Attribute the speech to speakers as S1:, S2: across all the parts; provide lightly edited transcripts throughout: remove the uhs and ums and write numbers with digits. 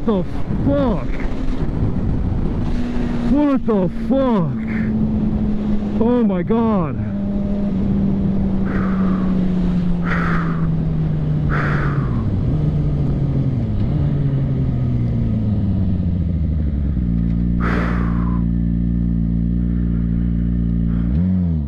S1: What the fuck? What the fuck? Oh my god.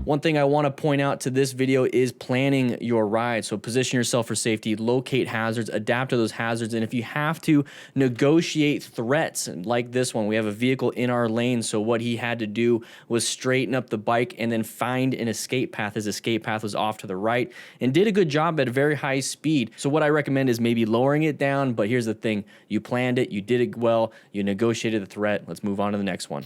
S2: One thing I want to point out to this video is planning your ride. So position yourself for safety, locate hazards, adapt to those hazards, and if you have to, negotiate threats like this one. We have a vehicle in our lane, so what he had to do was straighten up the bike and then find an escape path. His escape path was off to the right and did a good job at a very high speed. So what I recommend is maybe lowering it down, but here's the thing. You planned it, you did it well, you negotiated the threat. Let's move on to the next one.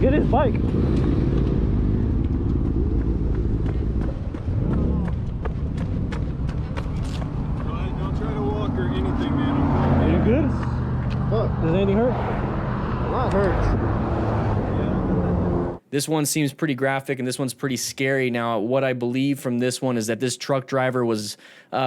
S1: Get his bike.
S3: Don't try to walk or anything, man.
S1: Are you good?
S3: Fuck.
S1: Does anything hurt?
S3: A lot hurts.
S2: This one seems pretty graphic and this one's pretty scary. Now, what I believe from this one is that this truck driver was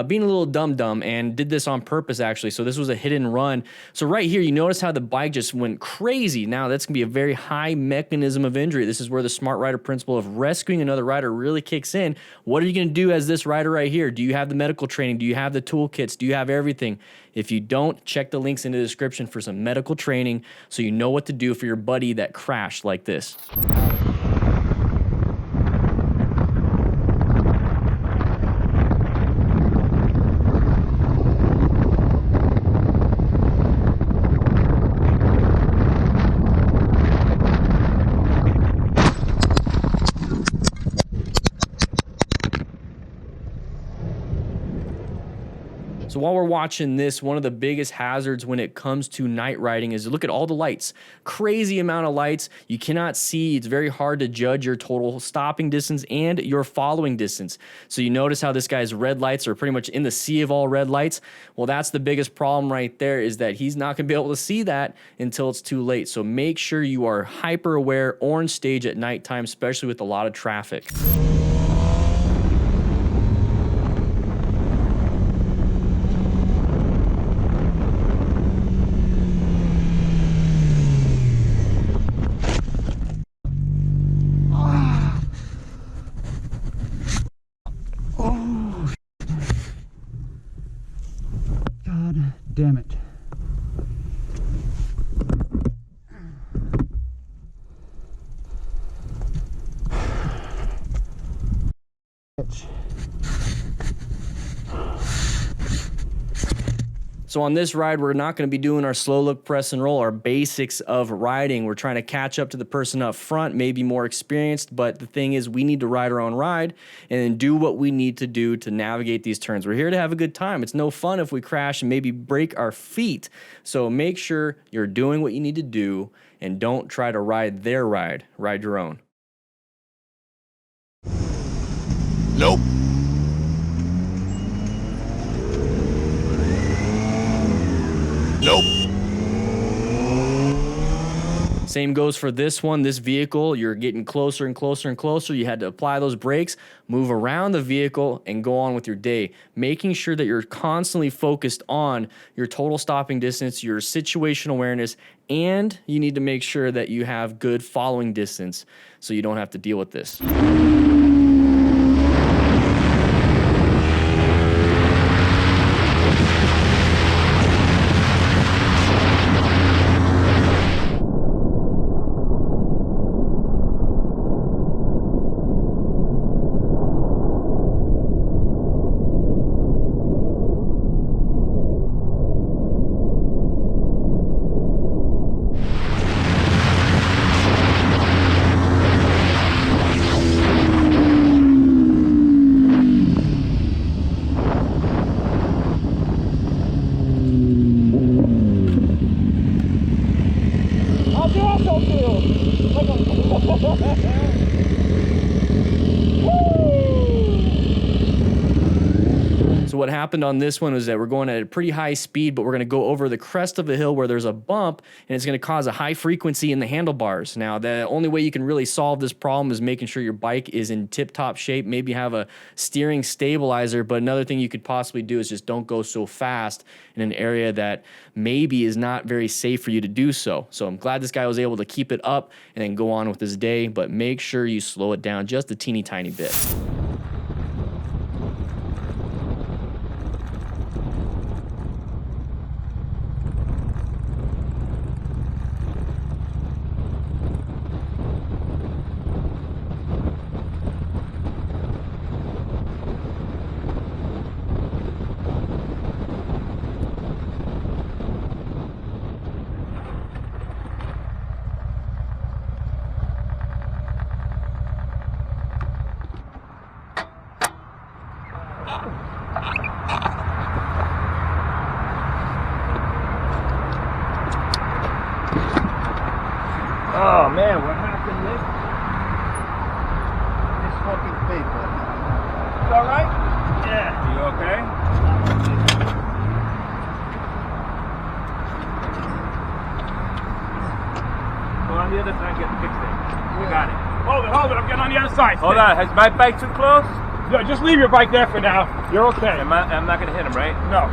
S2: being a little dumb and did this on purpose, actually. So this was a hit and run. So right here, you notice how the bike just went crazy. Now, that's going to be a very high mechanism of injury. This is where the smart rider principle of rescuing another rider really kicks in. What are you going to do as this rider right here? Do you have the medical training? Do you have the toolkits? Do you have everything? If you don't, check the links in the description for some medical training so you know what to do for your buddy that crashed like this. So while we're watching this, one of the biggest hazards when it comes to night riding is to look at all the lights. Crazy amount of lights. You cannot see. It's very hard to judge your total stopping distance and your following distance. So you notice how this guy's red lights are pretty much in the sea of all red lights. Well, that's the biggest problem right there, is that he's not going to be able to see that until it's too late. So make sure you are hyper aware, orange stage at nighttime, especially with a lot of traffic.
S4: Damn it.
S2: So on this ride, we're not going to be doing our slow look, press and roll, our basics of riding. We're trying to catch up to the person up front, maybe more experienced, but the thing is we need to ride our own ride and then do what we need to do to navigate these turns. We're here to have a good time. It's no fun if we crash and maybe break our feet. So make sure you're doing what you need to do and don't try to ride their ride. Ride your own.
S5: Nope. Nope.
S2: Same goes for this one. This vehicle, you're getting closer and closer and closer. You had to apply those brakes, move around the vehicle, and go on with your day. Making sure that you're constantly focused on your total stopping distance, your situational awareness, and you need to make sure that you have good following distance so you don't have to deal with this. So what happened on this one was that we're going at a pretty high speed, but we're going to go over the crest of a hill where there's a bump, and it's going to cause a high frequency in the handlebars. Now, the only way you can really solve this problem is making sure your bike is in tip-top shape. Maybe have a steering stabilizer, but another thing you could possibly do is just don't go so fast in an area that maybe is not very safe for you to do so. So I'm glad this guy was able to keep it up and then go on with his day, but make sure you slow it down just a teeny tiny bit.
S6: Oh man, what happened, Nick?
S3: This fucking paper.
S6: It's all right? Yeah. You okay? Go on the other side, get the fixed thing. You got it. Hold it, I'm getting on the other side. Hold on, is my bike too close? No, just leave your bike there for now. You're okay. I'm not gonna hit him, right? No.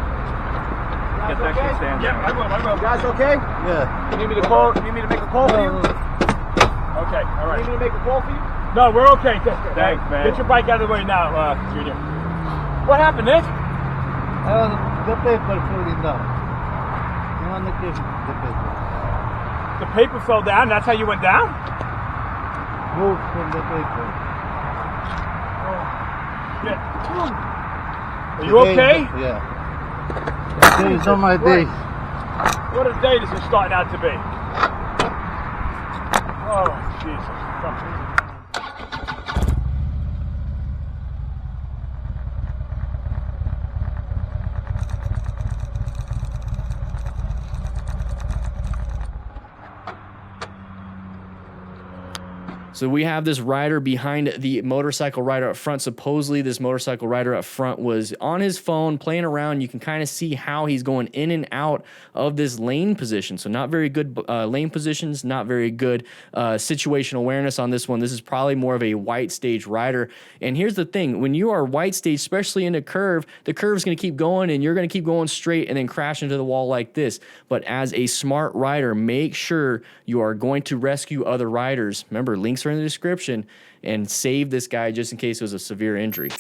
S6: Get that shit stand down. Yeah, I will. You guys okay?
S3: Yeah.
S6: You need me to call? You need me to make a call for you? Okay, all right. You need me to make a call for you? No, we're okay. Thanks, man. Get your bike out of the way now, Junior. What happened, Nick?
S3: The paper falling down. You want to give the paper?
S6: The paper fell down? That's how you went down?
S3: Move from the paper.
S6: Shit. Are you okay?
S3: Yeah. Today is not my day.
S6: What a day this is starting out to be. Oh, Jesus.
S2: So we have this rider behind the motorcycle rider up front. Supposedly this motorcycle rider up front was on his phone playing around. You can kind of see how he's going in and out of this lane position. So not very good lane positions, not very good situational awareness on this one. This is probably more of a white stage rider. And here's the thing, when you are white stage, especially in a curve, the curve is going to keep going and you're going to keep going straight and then crash into the wall like this. But as a smart rider, make sure you are going to rescue other riders. Remember, links are in the description, and save this guy just in case it was a severe injury.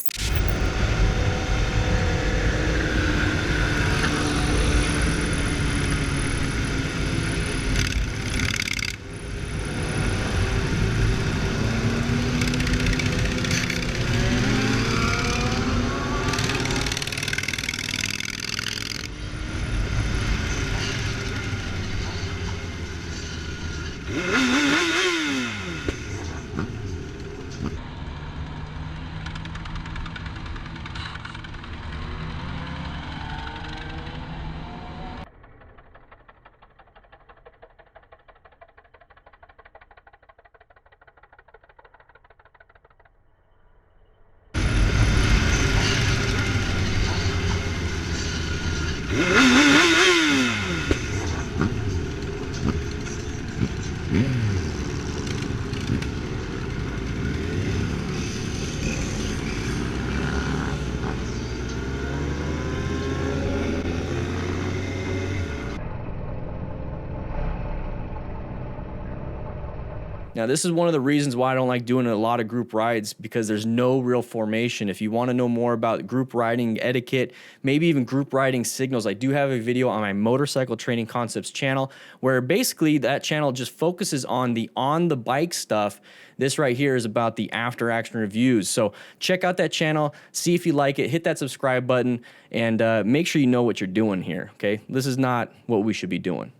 S2: Now, this is one of the reasons why I don't like doing a lot of group rides, because there's no real formation. If you want to know more about group riding etiquette, maybe even group riding signals, I do have a video on my Motorcycle Training Concepts channel where basically that channel just focuses on the bike stuff. This right here is about the after action reviews. So check out that channel, see if you like it, hit that subscribe button, and make sure you know what you're doing here, okay? This is not what we should be doing.